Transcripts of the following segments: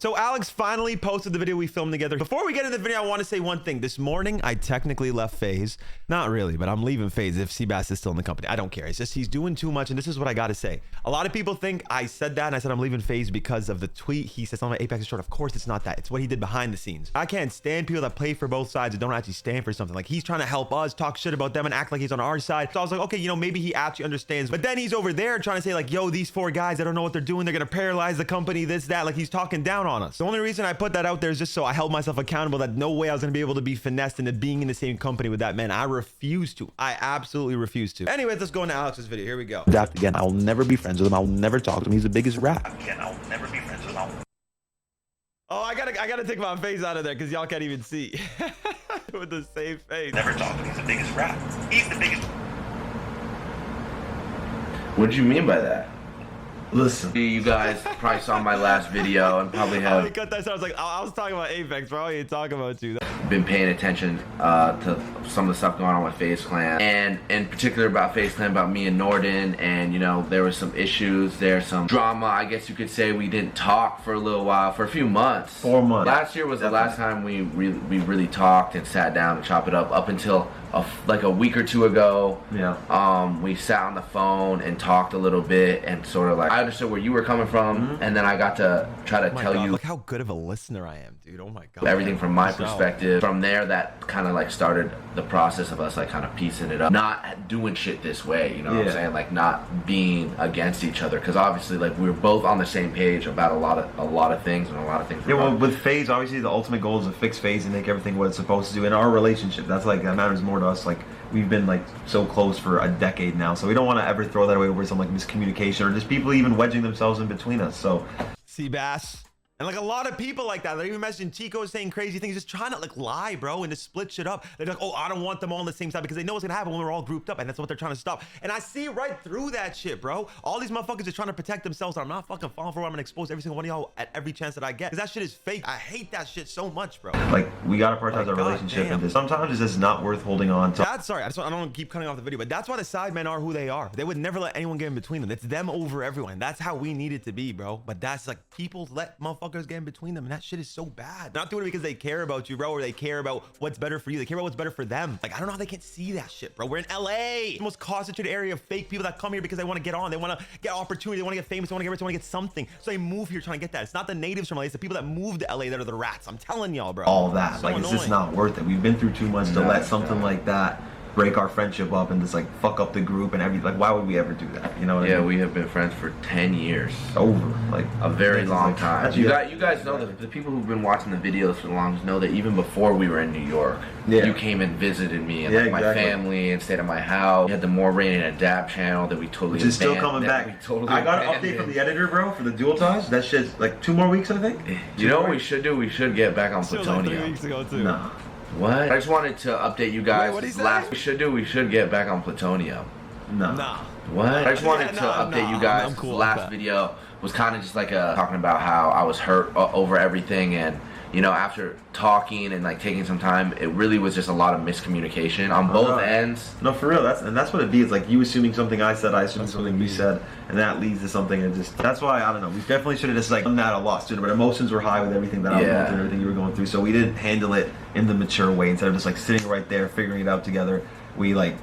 So Alex finally posted the video we filmed together. Before we get into the video, I want to say one thing. This morning, I technically left FaZe. Not really, but I'm leaving FaZe if Seabass is still in the company. I don't care. It's just he's doing too much, and this is what I got to say. A lot of people think I said that, and I said I'm leaving FaZe because of the tweet. He said something about Apex is short. Of course, it's not that. It's what he did behind the scenes. I can't stand people that play for both sides and don't actually stand for something. Like, he's trying to help us, talk shit about them, and act like he's on our side. So I was like, okay, you know, maybe he actually understands. But then he's over there trying to say, like, yo, these 4 guys, I don't know what they're doing. They're going to paralyze the company, this, that. Like, he's talking down on us. The only reason I put that out there is just so I held myself accountable that no way I was going to be able to be finessed into being in the same company with that man. I refuse to. I absolutely refuse to. Anyways, let's go into Alex's video. Here we go. Again, I'll never be friends with him. I'll never talk to him. He's the biggest rat. Again, I'll never be friends with him. Oh, I gotta take my face out of there because y'all can't even see. With the same face. Never talk to him. He's the biggest rat. He's the biggest. What did you mean by that? Listen, you guys probably saw my last video and probably have cut that. I was like, I was talking about Apex, bro. I ain't talking about you. been paying attention to some of the stuff going on with FaZe Clan, and in particular about FaZe Clan, about me and Norden, and you know, there was some issues, there's some drama, I guess you could say. We didn't talk for a little while, for a few months. 4 months. Last year was the last time we really talked and sat down and chop it up until like a week or 2 ago. Yeah. We sat on the phone and talked a little bit, and sort of like I understood where you were coming from, and then I got to try to tell you. Look how good of a listener I am, dude. Oh my god. Everything from my perspective. From there, that kind of like started the process of us like kind of piecing it up, not doing shit this way. You know what I'm saying? Like not being against each other, because obviously like we were both on the same page about a lot of things and a lot of things. Yeah, well, with FaZe, obviously the ultimate goal is to fix FaZe and make everything what it's supposed to do. In our relationship, that's like that matters more to us. Like we've been like so close for a decade now, so we don't want to ever throw that away over some like miscommunication or just people even wedging themselves in between us. So Seabass. And like a lot of people like that, they're even messaging Chico saying crazy things, just trying to like lie, bro, and to split shit up. They're like, oh, I don't want them all on the same side, because they know what's gonna happen when we're all grouped up, and that's what they're trying to stop. And I see right through that shit, bro. All these motherfuckers are trying to protect themselves, and I'm not fucking falling for it. I'm gonna expose every single one of y'all at every chance that I get, because that shit is fake. I hate that shit so much, bro. like we gotta prioritize our relationship, and just, sometimes it's just not worth holding on to. That's sorry. I don't want to keep cutting off the video, but that's why the side men are who they are. They would never let anyone get in between them. It's them over everyone. That's how we need it to be, bro. But that's like people let motherfuckers get in between them, and that shit is so bad. Not doing it because they care about you, bro, or they care about what's better for you. They care about what's better for them. Like I don't know how they can't see that shit, bro. We're in LA, the most concentrated area of fake people that come here because they want to get on, they want to get opportunity, they want to get famous, they want to get rich, they want to get something. So they move here trying to get that. It's not the natives from LA, it's the people that moved to LA that are the rats. I'm telling y'all, bro. All that, so like it's just not worth it. We've been through too much to let something like that break our friendship up and just like fuck up the group and everything. Like why would we ever do that? You know what I mean? We have been friends for 10 years. Over like a very long time. You guys know that the people who've been watching the videos for the longest know that even before we were in New York, you came and visited me and like my family and stayed at my house. We had the More Rain and Adapt channel that we totally which is still coming back. I got an update from the editor, bro, for the dual ties. That shit's like 2 more weeks, I think. You know what we should do? We should get back on Plutonium. Like 3 weeks ago too. No. What? I just wanted to update you guys. Wait, we should get back on Plutonium. No. What? I just wanted to update you guys. Cool last video was kind of just like talking about how I was hurt over everything, and you know, after talking and like taking some time, it really was just a lot of miscommunication on both ends. No, for real. That's what it be. It's like you assuming something I said, I assuming something you said, and that leads to something. And just that's why I don't know. We definitely should have just like done that a lot sooner. But emotions were high with everything that I was going through, and everything you were going through. So we didn't handle it in the mature way. Instead of just like sitting right there figuring it out together, we like.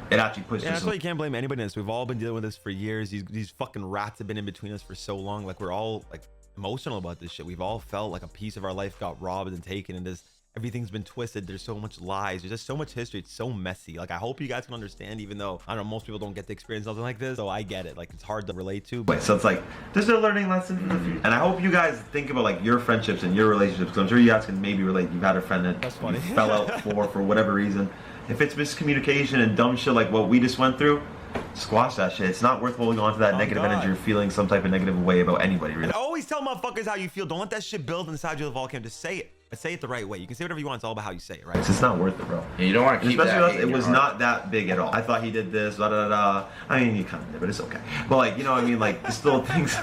It actually pushed us. That's why you can't blame anybody in this. We've all been dealing with this for years. These fucking rats have been in between us for so long. Like we're all like emotional about this shit. We've all felt like a piece of our life got robbed and taken, and everything's been twisted. There's so much lies. There's just so much history. It's so messy. Like I hope you guys can understand, even though I don't know, most people don't get to experience something like this. So I get it. Like it's hard to relate to. But so it's like this is a learning lesson for the future. And I hope you guys think about like your friendships and your relationships, because I'm sure you guys can maybe relate. You've had a friend that you fell out for whatever reason. If it's miscommunication and dumb shit like what we just went through, squash that shit. It's not worth holding on to that negative energy or feeling some type of negative way about anybody, really. And always tell motherfuckers how you feel. Don't let that shit build inside you the volcano. Just say it. But say it the right way. You can say whatever you want. It's all about how you say it, right? It's just not worth it, bro. Yeah, you don't want to keep especially that. Us, it was not that big at all. I thought he did this, da da da. I mean, you kind of did, but it's okay. But like, you know what I mean? Like, just little things.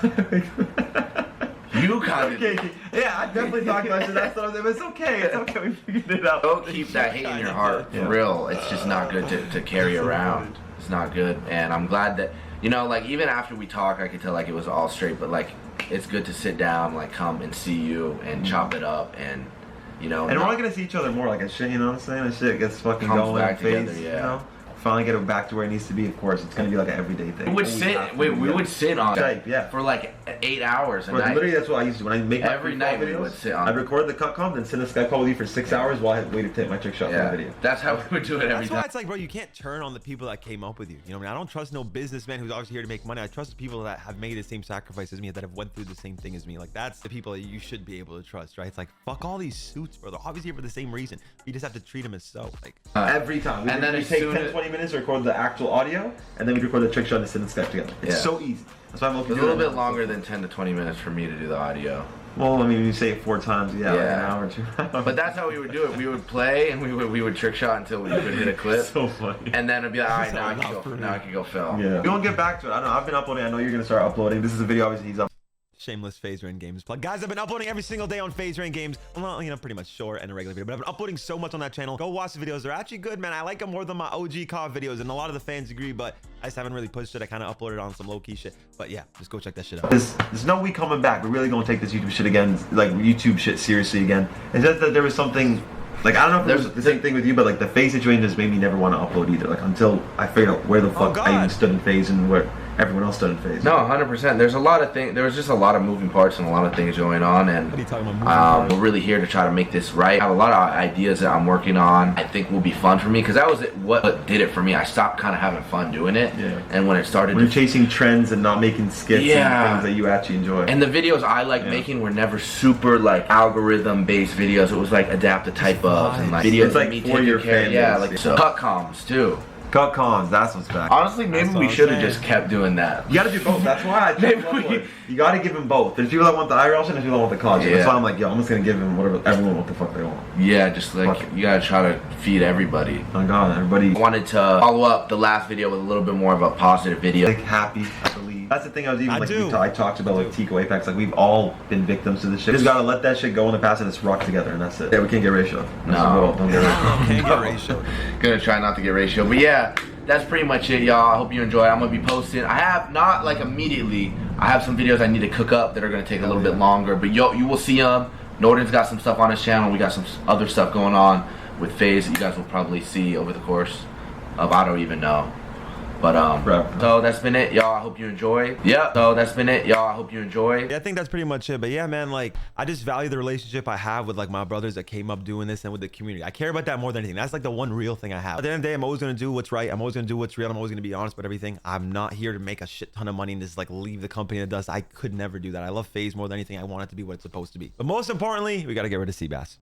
You kind of. Okay. Yeah, I definitely talked about shit. That's what I was. It's okay. It's okay. We figured it out. Don't keep that hate in your heart. For real. It's just not good to carry around. It's not good. And I'm glad that, you know, like even after we talked, I could tell like it was all straight. But like it's good to sit down, like come and see you and chop it up, and you know. And we're only gonna see each other more, like, as shit, you know what I'm saying? And shit gets fucking Comes going. back FaZe, together, yeah. You know? Finally get it back to where it needs to be. Of course, it's gonna be like an everyday thing. We would sit on Skype, yeah. for like 8 hours a But night. literally, that's what I used to do. When I make my Every freestyle night we videos, would sit on. I'd record the cut comp, then send a Skype call with you for 6 hours while I waited to take my trick shot for the video. That's how we would do it every That's why time. it's like, bro, you can't turn on the people that came up with you. You know what I mean? I don't trust no businessman who's obviously here to make money. I trust the people that have made the same sacrifice as me, that have went through the same thing as me. Like, that's the people that you should be able to trust, right? It's like, fuck all these suits, bro. They're obviously here for the same reason. You just have to treat them as so. Like, Every time. And then we as take soon 10, as- 20 minutes to record the actual audio, and then we record the trick shot and send the Skype together. It's Yeah. so easy. That's why I'm looking It's a little bit longer than 10 to 20 minutes for me to do the audio. Well, I mean, you say it 4 times, like an hour or 2 hours. But that's how we would do it. We would play and we would trick shot until we could hit a clip. So funny. And then it'd be like, all right, now I can go film. Yeah. We won't get back to it. I don't know. I've been uploading. I know you're gonna start uploading. This is a video. Obviously, he's up. shameless FaZe Rain Games plug. Guys, I've been uploading every single day on FaZe Rain Games. Well, you know, pretty much short and a regular video, but I've been uploading so much on that channel. Go watch the videos. They're actually good, man. I like them more than my OG COD videos, and a lot of the fans agree, but I just haven't really pushed it. I kind of uploaded on some low-key shit. But yeah, just go check that shit out. There's no we coming back. We're really gonna take this YouTube shit again, like YouTube shit seriously again. It's just that there was something, like, I don't know if it was the same thing with you, but like the FaZe situation just made me never want to upload either. Like, until I figured out where the fuck I even stood in FaZe and where everyone else stood in FaZe. No, 100%. There's a lot of things. There was just a lot of moving parts and a lot of things going on, and What are you talking about? we're really here to try to make this right. I have a lot of ideas that I'm working on. I think will be fun for me because that was what did it for me. I stopped kind of having fun doing it, and when it started, When you're chasing trends and not making skits and things that you actually enjoy. And the videos I like making were never super like algorithm based videos. It was like adapt the type of and like videos It's like of me for taking your care. fan Yeah, base. like so. Cut comms too. Cut cons, that's what's back. Honestly, maybe That's what we I'm should have saying. just kept doing that. You gotta do both. That's why I Maybe you gotta give him both. There's people that want the IRL shit and there's people that want the con shit. That's Yeah. why I'm like, yo, I'm just gonna give him whatever everyone what the fuck they want. Yeah, just like Fuck it. you gotta try to feed everybody. Oh god, everybody I wanted to follow up the last video with a little bit more of a positive video. like happy, I believe. That's the thing I was even I like do. I talked about like Tico Apex. Like, we've all been victims to this shit. We just gotta let that shit go in the past and just rock together, and that's it. Yeah, we can't get ratio. No. Don't get ratio. Can't get ratio. Gonna try not to get ratio, but yeah, that's pretty much it, y'all. I hope you enjoy. I'm gonna be posting. I have not like immediately. I have some videos I need to cook up that are gonna take a little bit longer, but you will see them. Norton's got some stuff on his channel. We got some other stuff going on with FaZe that you guys will probably see over the course of I don't even know. But so that's been it, y'all. I hope you enjoy. Yeah. So that's been it, y'all. I hope you enjoy. Yeah, I think that's pretty much it. But yeah, man, like, I just value the relationship I have with like my brothers that came up doing this and with the community. I care about that more than anything. That's like the one real thing I have. At the end of the day, I'm always gonna do what's right. I'm always gonna do what's real. I'm always gonna be honest about everything. I'm not here to make a shit ton of money and just like leave the company in the dust. I could never do that. I love FaZe more than anything. I want it to be what it's supposed to be. But most importantly, we gotta get rid of Seabass.